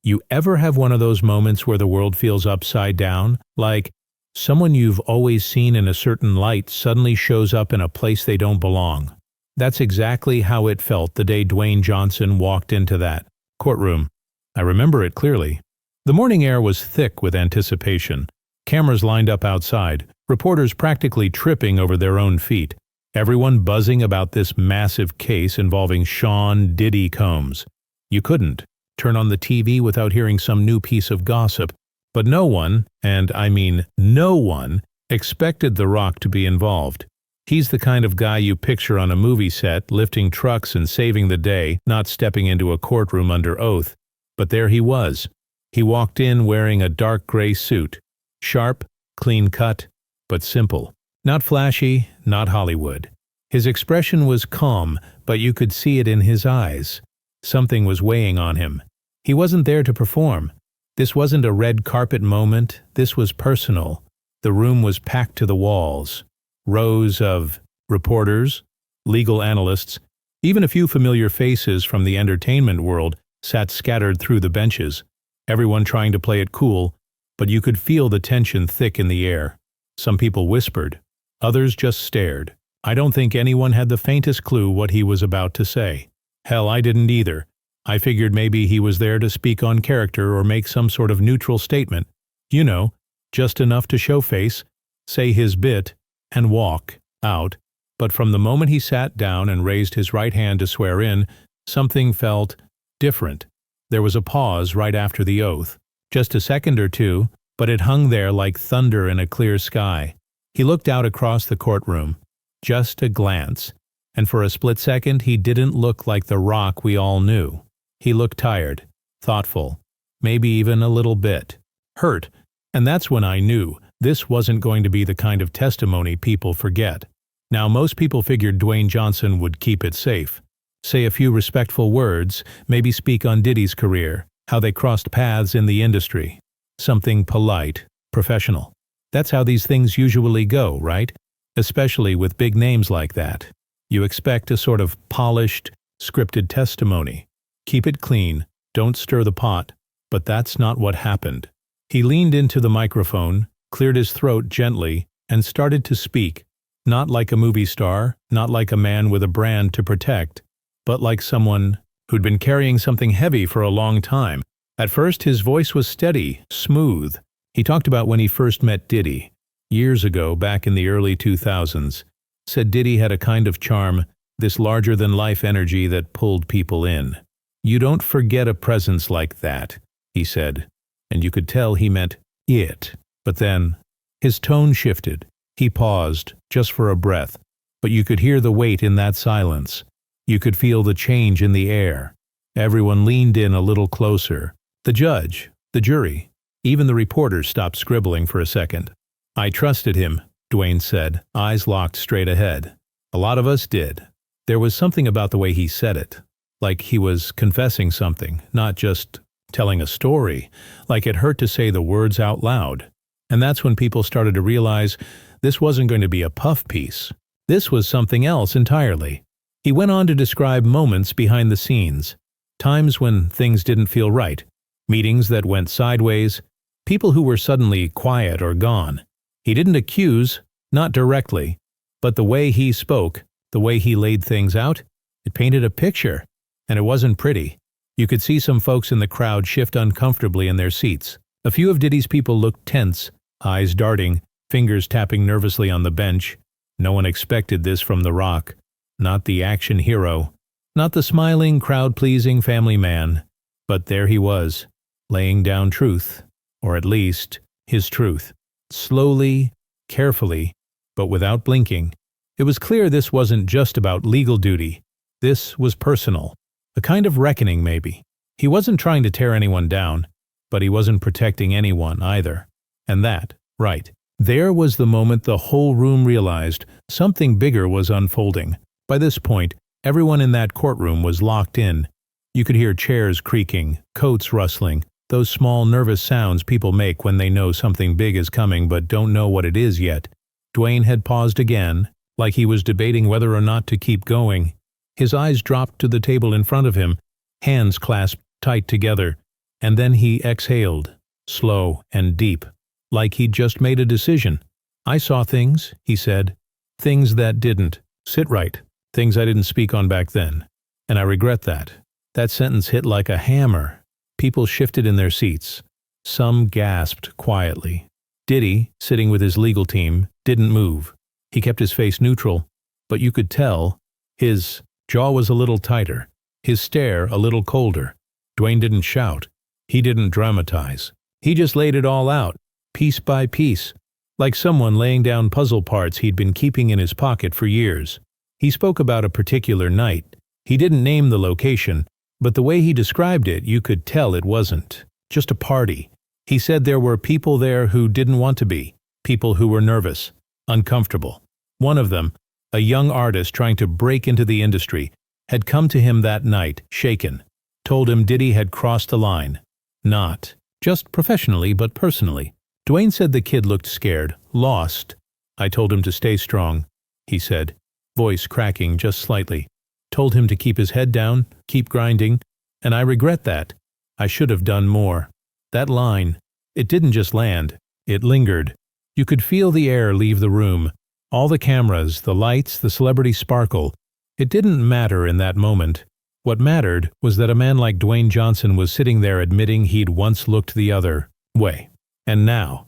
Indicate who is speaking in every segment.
Speaker 1: You ever have one of those moments where the world feels upside down? Like someone you've always seen in a certain light suddenly shows up in a place they don't belong. That's exactly how it felt the day Dwayne Johnson walked into that courtroom. I remember it clearly. The morning air was thick with anticipation. Cameras lined up outside, reporters practically tripping over their own feet. Everyone buzzing about this massive case involving Sean Diddy Combs. You couldn't turn on the TV without hearing some new piece of gossip. But no one, and I mean no one, expected The Rock to be involved. He's the kind of guy you picture on a movie set, lifting trucks and saving the day, not stepping into a courtroom under oath. But there he was. He walked in wearing a dark gray suit. Sharp, clean cut, but simple. Not flashy, not Hollywood. His expression was calm, but you could see it in his eyes. Something was weighing on him. He wasn't there to perform. This wasn't a red carpet moment. This was personal. The room was packed to the walls. Rows of reporters, legal analysts, even a few familiar faces from the entertainment world sat scattered through the benches. Everyone trying to play it cool, but you could feel the tension thick in the air. Some people whispered. Others just stared. I don't think anyone had the faintest clue what he was about to say. Hell, I didn't either. I figured maybe he was there to speak on character or make some sort of neutral statement. You know, just enough to show face, say his bit, and walk out. But from the moment he sat down and raised his right hand to swear in, something felt different. There was a pause right after the oath. Just a second or two, but it hung there like thunder in a clear sky. He looked out across the courtroom. Just a glance. And for a split second, he didn't look like the Rock we all knew. He looked tired, thoughtful, maybe even a little bit hurt. And that's when I knew this wasn't going to be the kind of testimony people forget. Now, most people figured Dwayne Johnson would keep it safe. Say a few respectful words, maybe speak on Diddy's career, how they crossed paths in the industry. Something polite, professional. That's how these things usually go, right? Especially with big names like that. You expect a sort of polished, scripted testimony. Keep it clean, don't stir the pot. But that's not what happened. He leaned into the microphone, cleared his throat gently, and started to speak. Not like a movie star, not like a man with a brand to protect, but like someone who'd been carrying something heavy for a long time. At first, his voice was steady, smooth. He talked about when he first met Diddy, years ago, back in the early 2000s. Said Diddy had a kind of charm, this larger-than-life energy that pulled people in. You don't forget a presence like that, he said, and you could tell he meant it. But then, his tone shifted. He paused, just for a breath, but you could hear the weight in that silence. You could feel the change in the air. Everyone leaned in a little closer. The judge, the jury, even the reporters stopped scribbling for a second. I trusted him, Dwayne said, eyes locked straight ahead. A lot of us did. There was something about the way he said it, like he was confessing something, not just telling a story, like it hurt to say the words out loud. And that's when people started to realize this wasn't going to be a puff piece. This was something else entirely. He went on to describe moments behind the scenes, times when things didn't feel right, meetings that went sideways, people who were suddenly quiet or gone. He didn't accuse, not directly, but the way he spoke, the way he laid things out, it painted a picture, and it wasn't pretty. You could see some folks in the crowd shift uncomfortably in their seats. A few of Diddy's people looked tense, eyes darting, fingers tapping nervously on the bench. No one expected this from The Rock. Not the action hero, not the smiling, crowd-pleasing family man. But there he was, laying down truth, or at least his truth. Slowly, carefully, but without blinking. It was clear this wasn't just about legal duty. This was personal. A kind of reckoning, maybe. He wasn't trying to tear anyone down, but he wasn't protecting anyone either. And that, right, there was the moment the whole room realized something bigger was unfolding. By this point, everyone in that courtroom was locked in. You could hear chairs creaking, coats rustling, those small nervous sounds people make when they know something big is coming but don't know what it is yet. Dwayne had paused again, like he was debating whether or not to keep going. His eyes dropped to the table in front of him, hands clasped tight together. And then he exhaled, slow and deep, like he'd just made a decision. "I saw things," he said. "Things that didn't sit right. Things I didn't speak on back then. And I regret that." That sentence hit like a hammer. People shifted in their seats. Some gasped quietly. Diddy, sitting with his legal team, didn't move. He kept his face neutral, but you could tell his jaw was a little tighter, his stare a little colder. Dwayne didn't shout. He didn't dramatize. He just laid it all out, piece by piece, like someone laying down puzzle parts he'd been keeping in his pocket for years. He spoke about a particular night. He didn't name the location, but the way he described it, you could tell it wasn't just a party. He said there were people there who didn't want to be, people who were nervous, uncomfortable. One of them, a young artist trying to break into the industry, had come to him that night, shaken, told him Diddy had crossed the line. Not just professionally, but personally. Dwayne said the kid looked scared, lost. "I told him to stay strong," he said, voice cracking just slightly. "Told him to keep his head down, keep grinding, and I regret that. I should have done more." That line, it didn't just land, it lingered. You could feel the air leave the room. All the cameras, the lights, the celebrity sparkle. It didn't matter in that moment. What mattered was that a man like Dwayne Johnson was sitting there admitting he'd once looked the other way. And now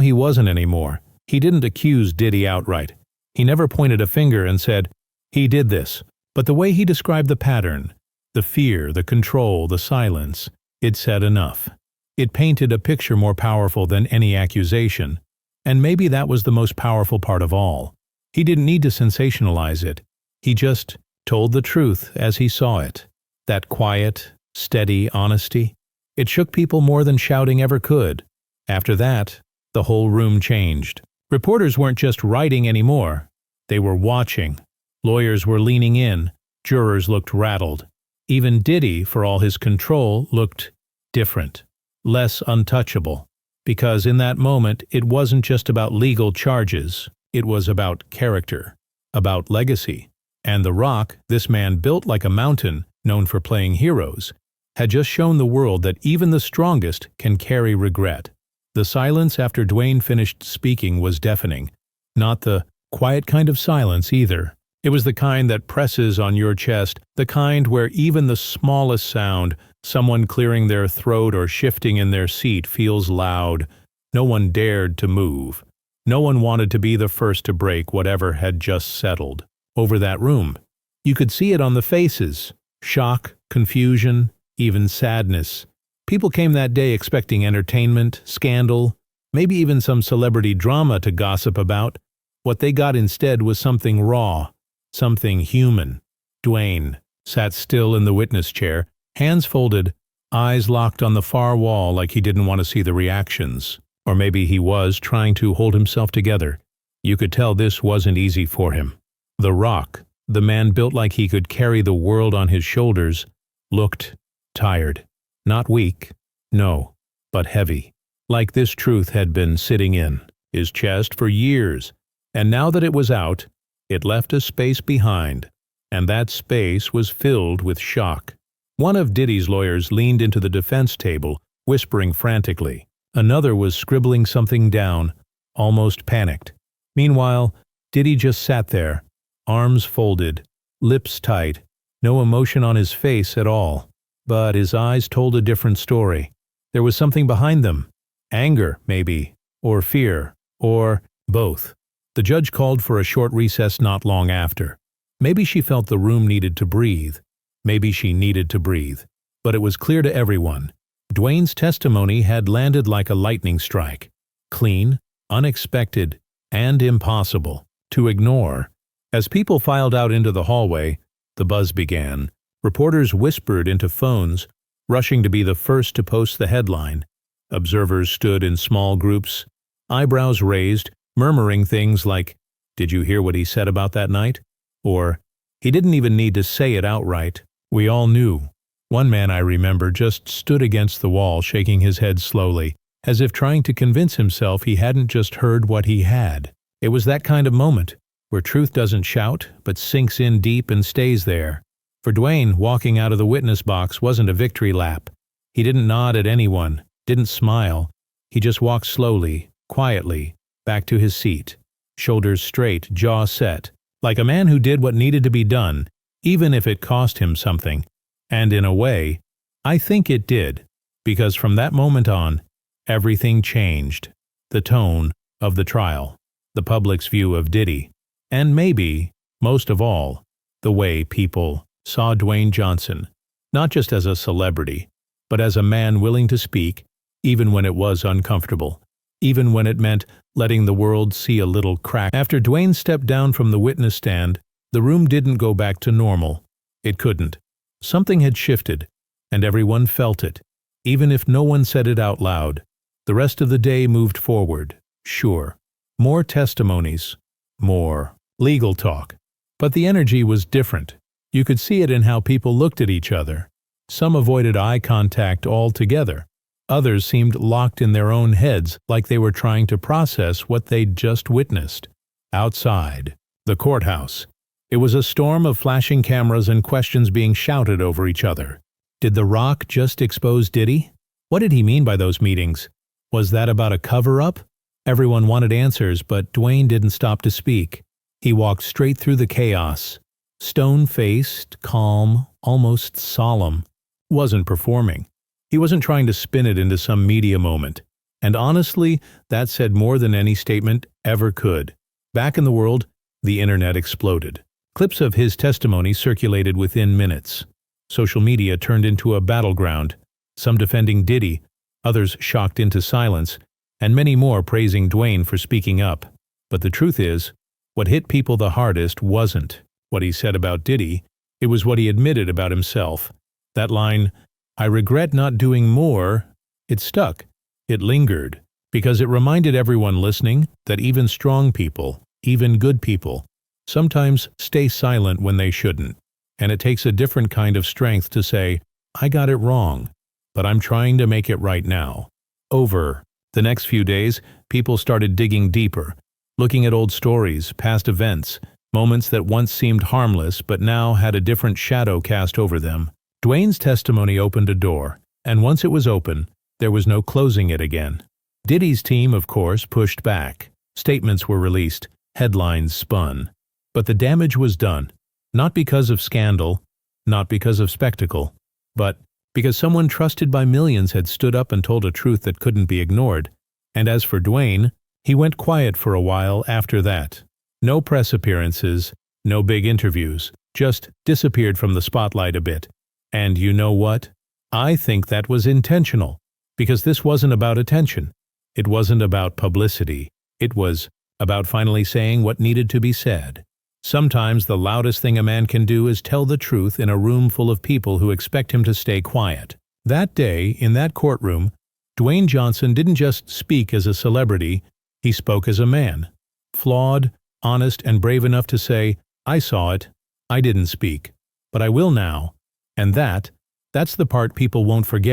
Speaker 1: he wasn't anymore. He didn't accuse Diddy outright. He never pointed a finger and said, "He did this." But the way he described the pattern, the fear, the control, the silence, it said enough. It painted a picture more powerful than any accusation. And maybe that was the most powerful part of all. He didn't need to sensationalize it. He just told the truth as he saw it. That quiet, steady honesty. It shook people more than shouting ever could. After that, the whole room changed. Reporters weren't just writing anymore. They were watching. Lawyers were leaning in. Jurors looked rattled. Even Diddy, for all his control, looked different, less untouchable. Because in that moment, it wasn't just about legal charges. It was about character, about legacy. And The Rock, this man built like a mountain, known for playing heroes, had just shown the world that even the strongest can carry regret. The silence after Dwayne finished speaking was deafening. Not the quiet kind of silence either. It was the kind that presses on your chest, the kind where even the smallest sound, someone clearing their throat or shifting in their seat, feels loud. No one dared to move. No one wanted to be the first to break whatever had just settled over that room. You could see it on the faces. Shock, confusion, even sadness. People came that day expecting entertainment, scandal, maybe even some celebrity drama to gossip about. What they got instead was something raw, something human. Dwayne sat still in the witness chair, hands folded, eyes locked on the far wall like he didn't want to see the reactions. Or maybe he was trying to hold himself together. You could tell this wasn't easy for him. The Rock, the man built like he could carry the world on his shoulders, looked tired. Not weak, no, but heavy. Like this truth had been sitting in his chest for years. And now that it was out, it left a space behind. And that space was filled with shock. One of Diddy's lawyers leaned into the defense table, whispering frantically. Another was scribbling something down, almost panicked. Meanwhile, Diddy just sat there, arms folded, lips tight, no emotion on his face at all. But his eyes told a different story. There was something behind them. Anger, maybe, or fear, or both. The judge called for a short recess not long after. Maybe she felt the room needed to breathe. Maybe she needed to breathe. But it was clear to everyone. Dwayne's testimony had landed like a lightning strike. Clean, unexpected, and impossible to ignore. As people filed out into the hallway, the buzz began. Reporters whispered into phones, rushing to be the first to post the headline. Observers stood in small groups, eyebrows raised, murmuring things like, "Did you hear what he said about that night?" Or, "He didn't even need to say it outright." We all knew. One man I remember just stood against the wall, shaking his head slowly, as if trying to convince himself he hadn't just heard what he had. It was that kind of moment, where truth doesn't shout, but sinks in deep and stays there. For Dwayne, walking out of the witness box wasn't a victory lap. He didn't nod at anyone, didn't smile. He just walked slowly, quietly, back to his seat, shoulders straight, jaw set, like a man who did what needed to be done, even if it cost him something. And in a way, I think it did, because from that moment on, everything changed. The tone of the trial, the public's view of Diddy, and maybe, most of all, the way people saw Dwayne Johnson, not just as a celebrity, but as a man willing to speak, even when it was uncomfortable, even when it meant letting the world see a little crack. After Dwayne stepped down from the witness stand, the room didn't go back to normal. It couldn't. Something had shifted, and everyone felt it, even if no one said it out loud. The rest of the day moved forward, sure. More testimonies, more legal talk. But the energy was different. You could see it in how people looked at each other. Some avoided eye contact altogether. Others seemed locked in their own heads, like they were trying to process what they'd just witnessed. Outside the courthouse, it was a storm of flashing cameras and questions being shouted over each other. Did The Rock just expose Diddy? What did he mean by those meetings? Was that about a cover-up? Everyone wanted answers, but Dwayne didn't stop to speak. He walked straight through the chaos. Stone-faced, calm, almost solemn. Wasn't performing. He wasn't trying to spin it into some media moment. And honestly, that said more than any statement ever could. Back in the world, the internet exploded. Clips of his testimony circulated within minutes. Social media turned into a battleground, some defending Diddy, others shocked into silence, and many more praising Dwayne for speaking up. But the truth is, what hit people the hardest wasn't what he said about Diddy, it was what he admitted about himself. That line, "I regret not doing more," it stuck. It lingered, because it reminded everyone listening that even strong people, even good people, sometimes stay silent when they shouldn't. And it takes a different kind of strength to say, "I got it wrong, but I'm trying to make it right now." Over the next few days, people started digging deeper, looking at old stories, past events, moments that once seemed harmless but now had a different shadow cast over them. Dwayne's testimony opened a door, and once it was open, there was no closing it again. Diddy's team, of course, pushed back. Statements were released, headlines spun. But the damage was done, not because of scandal, not because of spectacle, but because someone trusted by millions had stood up and told a truth that couldn't be ignored. And as for Dwayne, he went quiet for a while after that. No press appearances, no big interviews, just disappeared from the spotlight a bit. And you know what? I think that was intentional, because this wasn't about attention. It wasn't about publicity. It was about finally saying what needed to be said. Sometimes the loudest thing a man can do is tell the truth in a room full of people who expect him to stay quiet. That day, in that courtroom, Dwayne Johnson didn't just speak as a celebrity, he spoke as a man. Flawed, honest, and brave enough to say, "I saw it. I didn't speak. But I will now." And that's the part people won't forget.